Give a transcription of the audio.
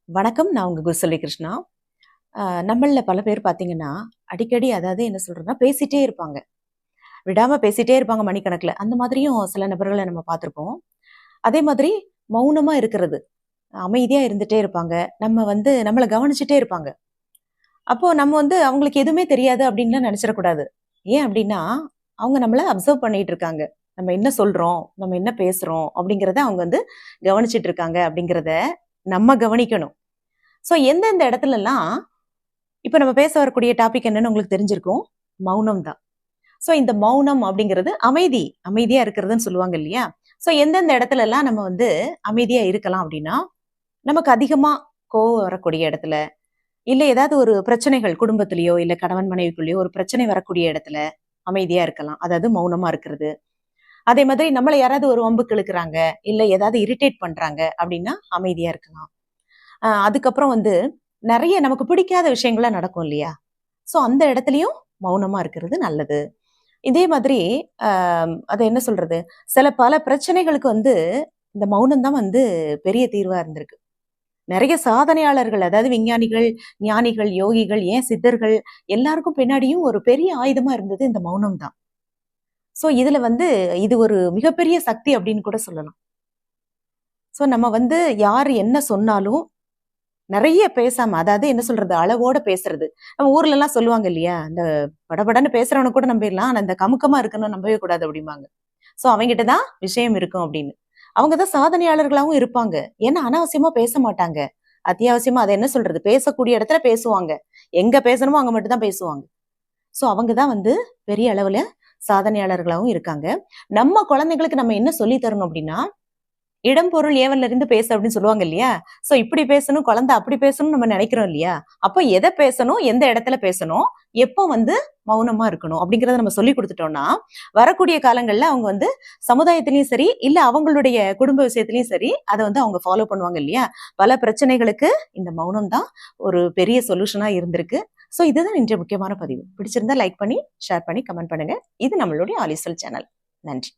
வணக்கம். நான் உங்க குருசெல்வி கிருஷ்ணா. நம்மள்ல பல பேர் பார்த்தீங்கன்னா, அடிக்கடி அதாவது என்ன சொல்றதுன்னா, பேசிட்டே இருப்பாங்க. விடாம பேசிட்டே இருப்பாங்க மணிக்கணக்குல. அந்த மாதிரியும் சில நபர்கள நம்ம பார்த்துருப்போம். அதே மாதிரி மௌனமா இருக்கிறது. அமைதியா இருந்துட்டே இருப்பாங்க. நம்மள கவனிச்சுட்டே இருப்பாங்க. அப்போ நம்ம அவங்களுக்கு எதுவுமே தெரியாது அப்டின்லாம் நெனச்சிடக்கூடாது. ஏன் அப்டின்னா, அவங்க நம்மள அப்சர்வ் பண்ணிட்டு இருக்காங்க. நம்ம என்ன சொல்றோம்? நம்ம என்ன பேசுறோம்? அப்டிங்கிறத அவங்க கவனிச்சுட்டு இருக்காங்க அப்டிங்கிறத நம்ம கவனிக்கணும். ஸோ எந்தெந்த இடத்துலலாம் இப்ப நம்ம பேச வரக்கூடிய டாபிக் என்னன்னு உங்களுக்கு தெரிஞ்சிருக்கும். மௌனம் தான். ஸோ இந்த மௌனம் அப்படிங்கிறது அமைதி. அமைதியா இருக்கிறதுன்னு சொல்லுவாங்க இல்லையா? ஸோ எந்தெந்த இடத்துலலாம் நம்ம அமைதியா இருக்கலாம் அப்படின்னா, நமக்கு அதிகமா கோவம் வரக்கூடிய இடத்துல, இல்ல ஏதாவது ஒரு பிரச்சனைகள் குடும்பத்திலயோ, இல்ல கணவன் மனைவிக்குள்ளேயோ ஒரு பிரச்சனை வரக்கூடிய இடத்துல அமைதியா இருக்கலாம். அதாவது மௌனமா இருக்கிறது. அதே மாதிரி நம்மள யாராவது ஒரு வம்புக்கு இழுக்குறாங்க, இல்ல ஏதாவது இரிட்டேட் பண்றாங்க அப்படின்னா அமைதியா இருக்கலாம். அதுக்கப்புறம் நெறைய நமக்கு பிடிக்காத விஷயங்கள்லாம் நடக்கும் இல்லையா? ஸோ அந்த இடத்துலயும் மௌனமா இருக்கிறது நல்லது. இதே மாதிரி அத என்ன சொல்றது? பல பிரச்சனைகளுக்கு இந்த மௌனம் தான் பெரிய தீர்வா இருந்திருக்கு. நெறைய சாதனையாளர்கள், அதாவது விஞ்ஞானிகள், ஞானிகள், யோகிகள், ஏன் சித்தர்கள் எல்லாருக்கும் பின்னாடியும் ஒரு பெரிய ஆயுதமா இருந்தது இந்த மௌனம் தான். ஸோ இதுல இது ஒரு மிகப்பெரிய சக்தி அப்படின்னு கூட சொல்லலாம். ஸோ நம்ம யாரு என்ன சொன்னாலும் நெறைய பேசாம, அதாவது என்ன சொல்றது? அளவோட பேசுறது. நம்ம ஊர்லலாம் சொல்லுவாங்க இல்லையா? இந்த படபடன்னு பேசுறவன கூட நம்பிரலாம். ஆனா இந்த கமுக்கமா இருக்கவன நம்பவே கூடாது அப்படிம்பாங்க. சோ அவங்கிட்ட தான் விஷயம் இருக்கும் அப்படின்னு. அவங்க தான் சாதனையாளர்களாவும் இருப்பாங்க. ஏன்னா அனாவசியமா பேச மாட்டாங்க. அத்தியாவசியமா அத என்ன சொல்றது? பேசக்கூடிய இடத்துல பேசுவாங்க. எங்க பேசணுமோ அங்க மட்டும் தான் பேசுவாங்க. சோ அவங்க தான் பெரிய அளவுல சாதனையாளர்களாவும் இருக்காங்க. நம்ம குழந்தைகளுக்கு நம்ம என்ன சொல்லி தரணும் அப்படின்னா, இடம் பொருள் ஏவல்ல இருந்து பேசு அப்படின்னு சொல்லுவாங்க இல்லையா? சோ இப்படி பேசணும், குழந்தை அப்படி பேசணும்னு நம்ம நினைக்கிறோம் இல்லையா? அப்போ எதை பேசணும், எந்த இடத்துல பேசணும், எப்போ மௌனமா இருக்கணும் அப்படிங்கிறத நம்ம சொல்லி கொடுத்துட்டோம்னா, வரக்கூடிய காலங்கள்ல அவங்க சமுதாயத்திலயும் சரி, இல்ல அவங்களுடைய குடும்ப விஷயத்திலயும் சரி, அதை அவங்க ஃபாலோ பண்ணுவாங்க இல்லையா? பல பிரச்சனைகளுக்கு இந்த மௌனம் தான் ஒரு பெரிய சொல்யூஷனா இருந்திருக்கு. சோ இதுதான் இன்றைய முக்கியமான பதிவு. பிடிச்சிருந்தா லைக் பண்ணி, ஷேர் பண்ணி, கமெண்ட் பண்ணுங்க. இது நம்மளுடைய ஆலிசல் சேனல். நன்றி.